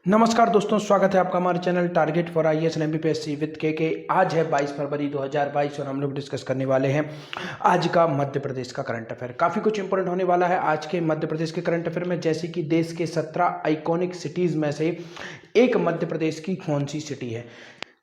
नमस्कार दोस्तों, स्वागत है आपका हमारे channel target for IAS and MPPSC with के। आज है 22 फरवरी 2022 और हम लोग डिस्कस करने वाले हैं आज का मध्य प्रदेश का करंट अफेयर। काफ़ी कुछ इंपॉर्टेंट होने वाला है आज के मध्य प्रदेश के करंट अफेयर में, जैसे कि देश के 17 आइकॉनिक सिटीज़ में से एक मध्य प्रदेश की कौन सी सिटी है।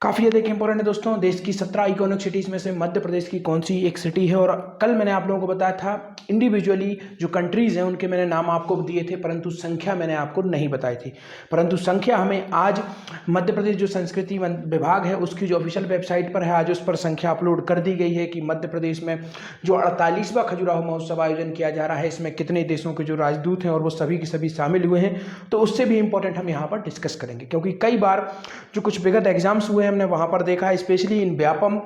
काफ़ी ज़्यादा इंपॉर्टेंट है दोस्तों, देश की 17 आइकॉनिक सिटीज़ में से मध्य प्रदेश की कौन सी एक सिटी है। और कल मैंने आप लोगों को बताया था इंडिविजुअली जो कंट्रीज़ हैं उनके मैंने नाम आपको दिए थे, परंतु संख्या मैंने आपको नहीं बताई थी। परंतु संख्या हमें आज मध्य प्रदेश जो संस्कृति विभाग है उसकी जो ऑफिशियल वेबसाइट पर है, आज उस पर संख्या अपलोड कर दी गई है कि मध्य प्रदेश में जो 48वां खजुराहो महोत्सव आयोजन किया जा रहा है, इसमें कितने देशों के जो राजदूत हैं और वो सभी के सभी शामिल हुए हैं। तो उससे भी इंपॉर्टेंट हम यहाँ पर डिस्कस करेंगे, क्योंकि कई बार जो कुछ विगत एग्जाम्स हुए हैं हमने वहाँ पर देखा है, स्पेशली इन व्यापम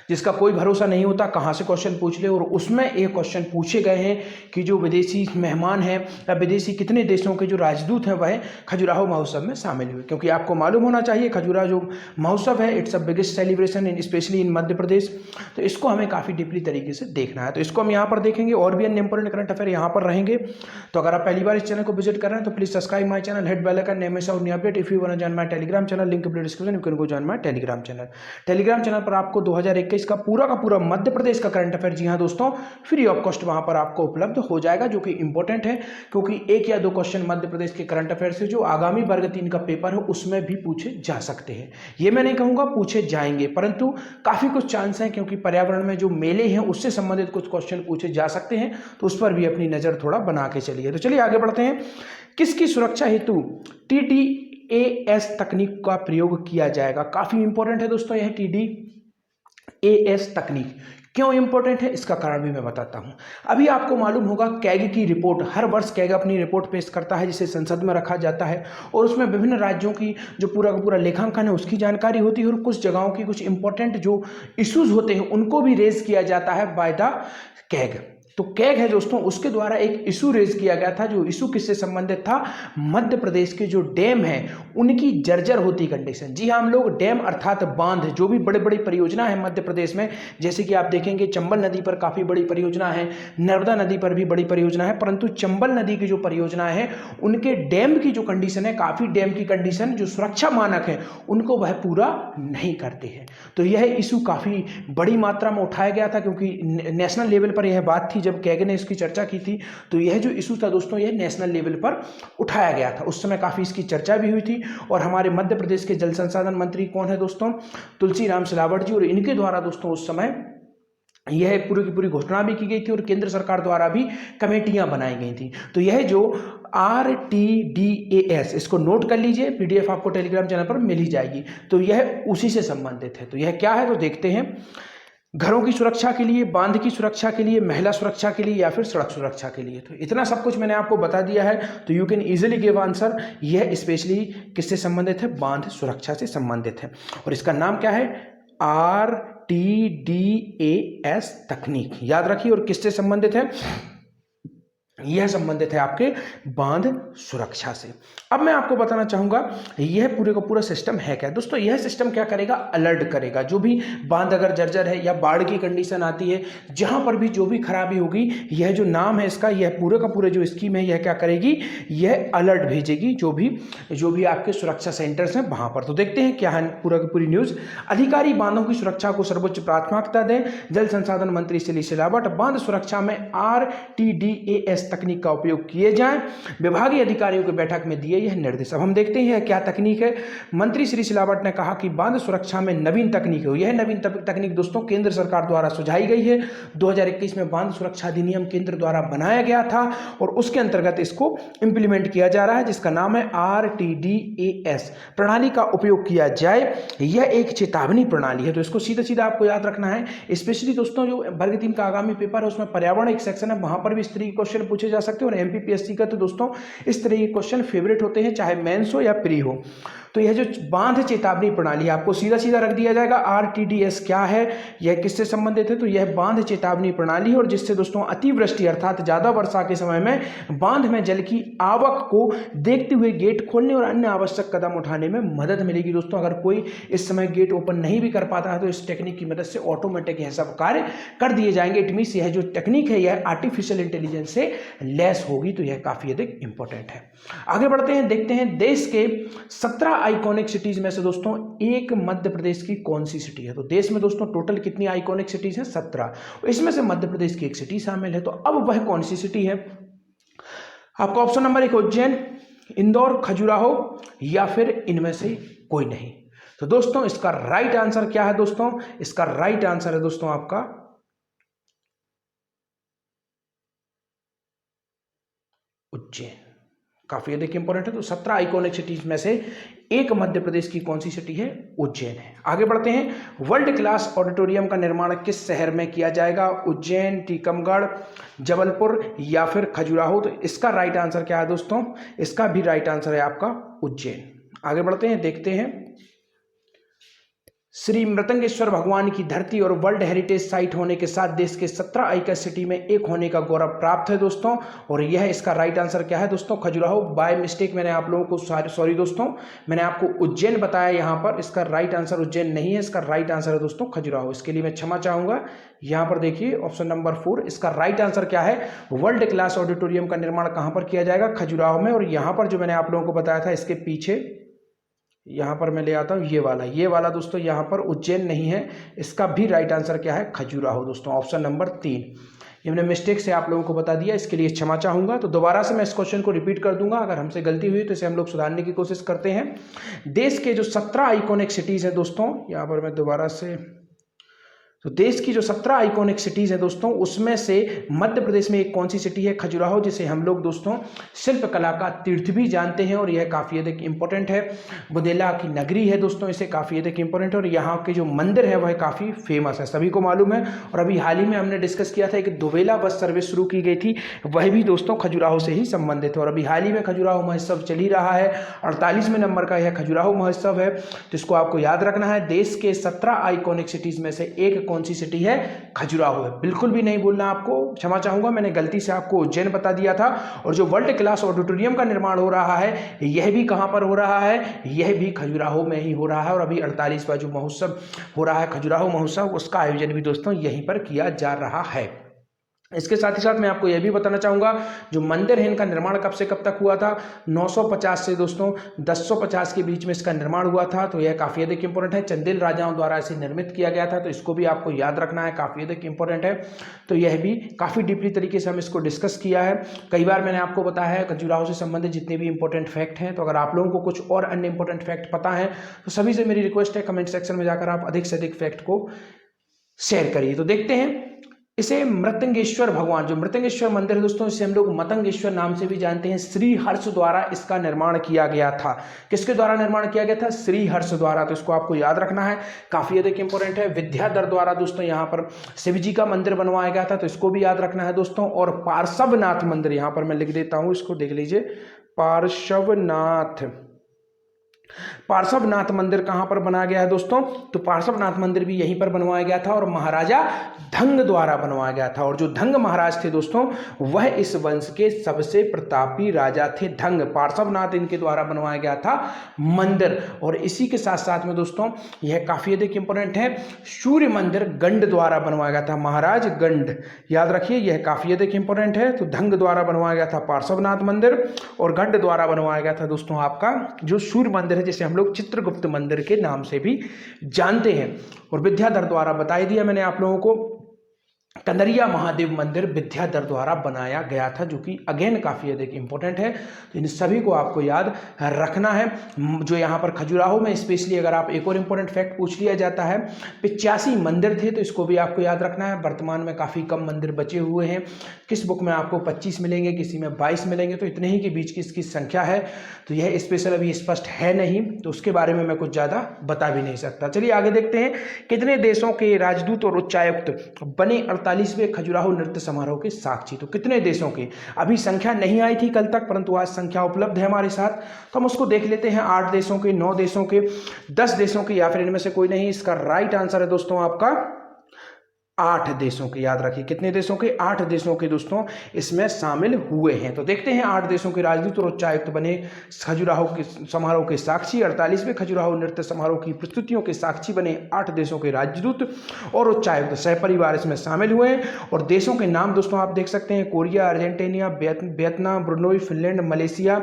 जिसका कोई भरोसा नहीं होता कहाँ से क्वेश्चन पूछ ले, और उसमें एक क्वेश्चन पूछे गए हैं कि जो विदेशी मेहमान हैं या विदेशी कितने देशों के जो राजदूत हैं वह खजुराहो महोत्सव में शामिल हुए। क्योंकि आपको मालूम होना चाहिए खजुराहो जो महोत्सव है it's a biggest celebration in specially in Madhya Pradesh, तो इसको हमें काफ़ी डीपली तरीके से देखना है। तो इसको हम यहाँ पर देखेंगे और भी अन्य इंपॉर्टेंट करंट अफेयर यहाँ पर रहेंगे। तो अगर आप पहली बार इस चैनल को विजिट कर रहे हैं तो please subscribe my channel, hit bell icon, name और new update. If you want to join my Telegram channel, link in description, you can go join my Telegram channel. Telegram channel पर आपको 2021 का पूरा मध्य प्रदेश का करंट अफेयर, जी हाँ दोस्तों, free of cost वहां पर आपको उपलब्ध हो जाएगा, जो कि इंपॉर्टेंट है क्योंकि एक या दो क्वेश्चन मध्य प्रदेश के करंट अफेयर से जो आगामी वर्ग 3 का पेपर है उसमें भी पूछे जा सकते हैं। ये मैं नहीं कहूंगा पूछे जाएंगे, परंतु काफी कुछ चांस है क्योंकि पर्यावरण में जो मेले हैं उससे संबंधित कुछ क्वेश्चन पूछे जा सकते हैं, तो उस पर भी अपनी नजर थोड़ा बना के चलिए। तो चलिए आगे बढ़ते हैं। किसकी सुरक्षा हेतु TDAS तकनीक का प्रयोग किया जाएगा? काफी इंपॉर्टेंट है दोस्तों यह TDAS तकनीक। क्यों इंपॉर्टेंट है इसका कारण भी मैं बताता हूं। अभी आपको मालूम होगा कैग की रिपोर्ट, हर वर्ष कैग अपनी रिपोर्ट पेश करता है जिसे संसद में रखा जाता है, और उसमें विभिन्न राज्यों की जो पूरा का पूरा लेखांकन है उसकी जानकारी होती है, और कुछ जगहों की कुछ इंपॉर्टेंट जो इश्यूज होते हैं उनको भी रेज किया जाता है बाय द कैग। तो कैग है दोस्तों, उसके द्वारा एक इशू रेज किया गया था। जो इशू किससे संबंधित था? मध्य प्रदेश के जो डैम हैं उनकी जर्जर होती कंडीशन। जी हाँ, हम लोग डैम अर्थात बांध, जो भी बड़े बड़ी परियोजना है मध्य प्रदेश में, जैसे कि आप देखेंगे चंबल नदी पर काफ़ी बड़ी परियोजना है, नर्मदा नदी पर भी बड़ी परियोजना है, परंतु चंबल नदी की जो परियोजना है उनके डैम की जो कंडीशन है, काफ़ी डैम की कंडीशन जो सुरक्षा मानक है उनको वह पूरा नहीं करते हैं। तो यह इशू काफ़ी बड़ी मात्रा में उठाया गया था, क्योंकि नेशनल लेवल पर यह बात थी। जब कैग ने इसकी चर्चा की थी तो यह जो इशू था दोस्तों यह नेशनल लेवल पर उठाया गया था। उस समय काफ़ी इसकी चर्चा भी हुई थी, और हमारे मध्य प्रदेश के जल संसाधन मंत्री कौन है दोस्तों? तुलसीराम सिलावट जी, और इनके द्वारा दोस्तों उस समय यह पूरी की पूरी घोषणा भी की गई थी, और केंद्र सरकार द्वारा भी कमेटियां बनाई गई थी। तो यह जो RTDAS, इसको नोट कर लीजिए, PDF आपको टेलीग्राम चैनल पर मिल ही जाएगी। तो यह उसी से संबंधित है। तो यह क्या है तो देखते हैं। घरों की सुरक्षा के लिए, बांध की सुरक्षा के लिए, महिला सुरक्षा के लिए, या फिर सड़क सुरक्षा के लिए। तो इतना सब कुछ मैंने आपको बता दिया है, तो you can easily give answer. यह स्पेशली किससे संबंधित है? बांध सुरक्षा से संबंधित है, और इसका नाम क्या है? RTDAS तकनीक, याद रखिए। और किससे संबंधित है? यह संबंधित है आपके बांध सुरक्षा से। अब मैं आपको बताना चाहूंगा यह पूरे का पूरा सिस्टम है क्या दोस्तों। यह सिस्टम क्या करेगा? अलर्ट करेगा। जो भी बांध अगर जर्जर है या बाढ़ की कंडीशन आती है, जहां पर भी जो भी खराबी होगी, यह जो नाम है इसका, यह पूरे का पूरा जो स्कीम है यह क्या करेगी? यह अलर्ट भेजेगी जो भी आपके सुरक्षा सेंटर्स हैं वहां पर। तो देखते हैं क्या है पूरा की पूरी न्यूज। अधिकारी बांधों की सुरक्षा को सर्वोच्च प्राथमिकता दें, जल संसाधन मंत्री श्री सिलावट। बांध सुरक्षा में RTDAS तकनीक का उपयोग किए जाएं, विभागीय अधिकारियों की बैठक में दिए यह निर्देश। अब हम देखते हैं क्या तकनीक है। मंत्री श्री सिलावट ने कहा कि बांध सुरक्षा में नवीन तकनीक है। यह नवीन तकनीक दोस्तों केंद्र सरकार द्वारा सुझाई गई है। 2021 में बांध सुरक्षा अधिनियम केंद्र द्वारा बनाया गया था, और उसके अंतर्गत इसको इंप्लीमेंट किया जा रहा है, जिसका नाम है RTDAS प्रणाली का उपयोग किया जाए। यह एक चेतावनी प्रणाली है। तो इसको सीधा सीधा आपको याद रखना है। स्पेशली दोस्तों जो वर्ग 3 का आगामी पेपर है उसमें पर्यावरण एक सेक्शन है, वहां पर भी इस तरह के क्वेश्चन पूछे जा सकते हैं। और MPPSC का तो दोस्तों इस तरह के क्वेश्चन फेवरेट होते हैं, चाहे मेंस हो या प्री हो। तो यह जो बांध चेतावनी प्रणाली है आपको सीधा सीधा रख दिया जाएगा। RTDS क्या है, यह किससे संबंधित है, तो यह बांध चेतावनी प्रणाली है और जिससे दोस्तों अतिवृष्टि अर्थात ज़्यादा वर्षा के समय में बांध में जल की आवक को देखते हुए गेट खोलने और अन्य आवश्यक कदम उठाने में मदद मिलेगी। दोस्तों अगर कोई इस समय गेट ओपन नहीं भी कर पाता है तो इस टेक्निक की मदद से ऑटोमेटिक यह सब कार्य कर दिए जाएंगे। इट मीन्स यह जो टेक्निक है यह आर्टिफिशियल इंटेलिजेंस से लेस होगी, तो यह काफ़ी अधिक इंपॉर्टेंट है। आगे बढ़ते हैं, देखते हैं देश के 17 आइकॉनिक सिटीज में से दोस्तों एक मध्य प्रदेश की कौन सी सिटी है। तो देश में दोस्तों टोटल कितनी आइकॉनिक सिटीज हैं, 17, इसमें से मध्य प्रदेश की एक सिटी शामिल है। तो अब वह कौन सी सिटी है, आपका ऑप्शन नंबर 1 उज्जैन, इंदौर, खजुराहो या फिर इनमें से कोई नहीं। तो दोस्तों इसका राइट आंसर क्या है दोस्तों, इसका राइट आंसर है दोस्तों आपका उज्जैन। काफी अधिक इंपॉर्टेंट है। तो 17 आइकॉनिक सिटीज में से एक मध्य प्रदेश की कौन सी सिटी है, उज्जैन है। आगे बढ़ते हैं, वर्ल्ड क्लास ऑडिटोरियम का निर्माण किस शहर में किया जाएगा, उज्जैन, टीकमगढ़, जबलपुर या फिर खजुराहो। तो इसका राइट आंसर क्या है दोस्तों, इसका भी राइट आंसर है आपका उज्जैन। आगे बढ़ते हैं, देखते हैं, श्री मृतंगेश्वर भगवान की धरती और वर्ल्ड हेरिटेज साइट होने के साथ देश के 17 आइकॉनिक सिटी में एक होने का गौरव प्राप्त है दोस्तों। और यह इसका राइट आंसर क्या है दोस्तों, खजुराहो। बाय मिस्टेक मैंने आप लोगों को सॉरी दोस्तों, मैंने आपको उज्जैन बताया यहाँ पर, इसका राइट आंसर उज्जैन नहीं है, इसका राइट आंसर है दोस्तों खजुराहो। इसके लिए मैं क्षमा चाहूंगा। यहाँ पर देखिए ऑप्शन नंबर 4, इसका राइट आंसर क्या है, वर्ल्ड क्लास ऑडिटोरियम का निर्माण कहाँ पर किया जाएगा, खजुराहो में। और यहाँ पर जो मैंने आप लोगों को बताया था इसके पीछे, यहाँ पर मैं ले आता हूँ ये वाला दोस्तों, यहाँ पर उज्जैन नहीं है, इसका भी राइट आंसर क्या है, खजुराहो दोस्तों, ऑप्शन नंबर 3। ये मैंने मिस्टेक से आप लोगों को बता दिया, इसके लिए क्षमा चाहूँगा। तो दोबारा से मैं इस क्वेश्चन को रिपीट कर दूंगा, अगर हमसे गलती हुई तो इसे हम लोग सुधारने की कोशिश करते हैं। देश के जो 17 आइकॉनिक सिटीज़ हैं दोस्तों, यहाँ पर मैं दोबारा से, तो देश की जो 17 आइकॉनिक सिटीज़ हैं दोस्तों, उसमें से मध्य प्रदेश में एक कौन सी सिटी है, खजुराहो, जिसे हम लोग दोस्तों शिल्पकला का तीर्थ भी जानते हैं और यह काफ़ी अधिक इंपॉर्टेंट है। बुंदेला की नगरी है दोस्तों, इसे काफ़ी अधिक इंपॉर्टेंट है। और यहाँ के जो मंदिर है वह काफ़ी फेमस है, सभी को मालूम है। और अभी हाल ही में हमने डिस्कस किया था कि दुबेला बस सर्विस शुरू की गई थी, वह भी दोस्तों खजुराहो से ही संबंधित है। और अभी हाल ही में खजुराहो महोत्सव चल ही रहा है, 48वें नंबर का यह खजुराहो महोत्सव है। तो इसको आपको याद रखना है, देश के 17 आइकॉनिक सिटीज़ में से एक कौन सी सिटी है, खजुराहो है। बिल्कुल भी नहीं बोलना आपको, क्षमा चाहूंगा, मैंने गलती से आपको उज्जैन बता दिया था। और जो वर्ल्ड क्लास ऑडिटोरियम का निर्माण हो रहा है यह भी कहां पर हो रहा है, यह भी खजुराहो में ही हो रहा है। और अभी 48वां जो महोत्सव हो रहा है खजुराहो महोत्सव, उसका आयोजन भी दोस्तों यहीं पर किया जा रहा है। इसके साथ ही साथ मैं आपको यह भी बताना चाहूँगा, जो मंदिर है इनका निर्माण कब से कब तक हुआ था, 950 से दोस्तों 1050 के बीच में इसका निर्माण हुआ था। तो यह काफ़ी अधिक इंपॉर्टेंट है, चंदेल राजाओं द्वारा इसे निर्मित किया गया था। तो इसको भी आपको याद रखना है, काफ़ी अधिक इंपॉर्टेंट है। तो यह भी काफ़ी डीपली तरीके से हम इसको डिस्कस किया है, कई बार मैंने आपको बताया है खजुराहो से संबंधित जितने भी इंपॉर्टेंट फैक्ट हैं। तो अगर आप लोगों को कुछ और अन्य इंपॉर्टेंट फैक्ट पता है तो सभी से मेरी रिक्वेस्ट है, कमेंट सेक्शन में जाकर आप अधिक से अधिक फैक्ट को शेयर करिए। तो देखते हैं, इसे मृतंगेश्वर भगवान, जो मृतंगेश्वर मंदिर है दोस्तों, इसे हम लोग मतंगेश्वर नाम से भी जानते हैं, श्री हर्ष द्वारा इसका निर्माण किया गया था। किसके द्वारा निर्माण किया गया था, श्री हर्ष द्वारा। तो इसको आपको याद रखना है, काफी अधिक इंपॉर्टेंट है। विद्याधर द्वारा दोस्तों यहाँ पर शिव जी का मंदिर बनवाया गया था, तो इसको भी याद रखना है दोस्तों। और पार्श्वनाथ मंदिर, यहाँ पर मैं लिख देता हूँ, इसको देख लीजिए, पार्श्वनाथ मंदिर कहां पर बनाया गया है दोस्तों, तो पार्श्वनाथ मंदिर भी यहीं पर बनवाया गया था और महाराजा धंग द्वारा बनवाया गया था। और जो धंग महाराज थे दोस्तों, वह इस वंश के सबसे प्रतापी राजा थे धंग। पार्श्वनाथ इनके द्वारा बनवाया गया था मंदिर। और इसी के साथ साथ में दोस्तों यह काफी अधिक इंपॉर्टेंट है, सूर्य मंदिर गंड द्वारा बनवाया गया था, महाराज गंड, याद रखिए, यह काफी अधिक इंपॉर्टेंट है। तो धंग द्वारा बनवाया गया था पार्श्वनाथ मंदिर, और गंड द्वारा बनवाया गया था दोस्तों आपका जो सूर्य मंदिर है, जिसे हम लोग चित्रगुप्त मंदिर के नाम से भी जानते हैं। और विद्याधर द्वारा बता दिया मैंने आप लोगों को, कंदरिया महादेव मंदिर विद्याधर द्वारा बनाया गया था, जो कि अगेन काफ़ी अधिक इंपॉर्टेंट है। तो इन सभी को आपको याद रखना है। जो यहाँ पर खजुराहो में स्पेशली अगर आप एक और इम्पोर्टेंट फैक्ट पूछ लिया जाता है, 85 मंदिर थे, तो इसको भी आपको याद रखना है। वर्तमान में काफ़ी कम मंदिर बचे हुए हैं, किस बुक में आपको 25 मिलेंगे, किसी में 22 मिलेंगे, तो इतने ही के बीच की इसकी संख्या है। तो यह स्पेशल अभी स्पष्ट है नहीं, तो उसके बारे में मैं कुछ ज़्यादा बता भी नहीं सकता। चलिए आगे देखते हैं, कितने देशों के राजदूत और उच्चायुक्त बने 48वें खजुराहो नृत्य समारोह के साक्षी। तो कितने देशों के, अभी संख्या नहीं आई थी कल तक, परंतु आज संख्या उपलब्ध है हमारे साथ, तो हम उसको देख लेते हैं। 8 देशों के, 9 देशों के, 10 देशों के, या फिर इनमें से कोई नहीं। इसका राइट आंसर है दोस्तों आपका 8 देशों के। याद रखिए कितने देशों के, 8 देशों के दोस्तों इसमें शामिल हुए हैं। तो देखते हैं 8 देशों के राजदूत और उच्चायुक्त बने खजुराहो के समारोह के साक्षी। 48वें खजुराहो नृत्य समारोह की प्रस्तुतियों के साक्षी बने 8 देशों के राजदूत और उच्चायुक्त सहपरिवार इसमें शामिल हुए हैं। और देशों के नाम दोस्तों आप देख सकते हैं, Korea, Argentina, Vietnam, Brunei, Finland, Malaysia,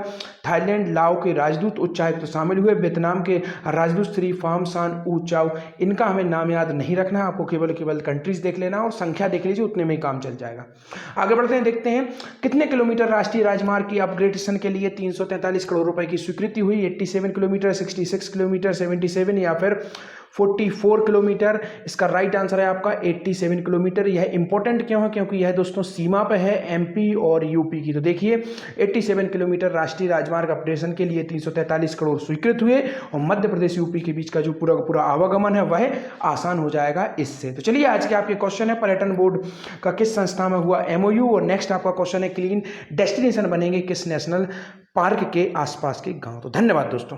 Thailand, लाओ के राजदूत उच्चायुक्त शामिल हुए। वियतनाम के राजदूत श्री फाम सान ऊ चाओ, इनका हमें नाम याद नहीं रखना है, आपको केवल कंट्रीज देख लेना और संख्या देख लीजिए, उतने में ही काम चल जाएगा। आगे बढ़ते हैं, देखते हैं कितने किलोमीटर राष्ट्रीय राजमार्ग की अपग्रेडेशन के लिए 343 करोड़ रुपए की स्वीकृति हुई। 87 किलोमीटर, 66 किलोमीटर, 77 या फिर 44 किलोमीटर। इसका राइट आंसर है आपका 87 किलोमीटर। यह इंपॉर्टेंट क्यों है, क्योंकि यह दोस्तों सीमा पे है एमपी और यूपी की। तो देखिए 87 किलोमीटर राष्ट्रीय राजमार्ग अपग्रेडेशन के लिए 343 करोड़ स्वीकृत हुए और मध्य प्रदेश यूपी के बीच का जो पूरा का पूरा आवागमन है वह आसान हो जाएगा इससे। तो चलिए आज के आपके क्वेश्चन है, पर्यटन बोर्ड का किस संस्था में हुआ एमओयू। और नेक्स्ट आपका क्वेश्चन है, क्लीन डेस्टिनेशन बनेंगे किस नेशनल पार्क के आसपास के गाँव। तो धन्यवाद दोस्तों।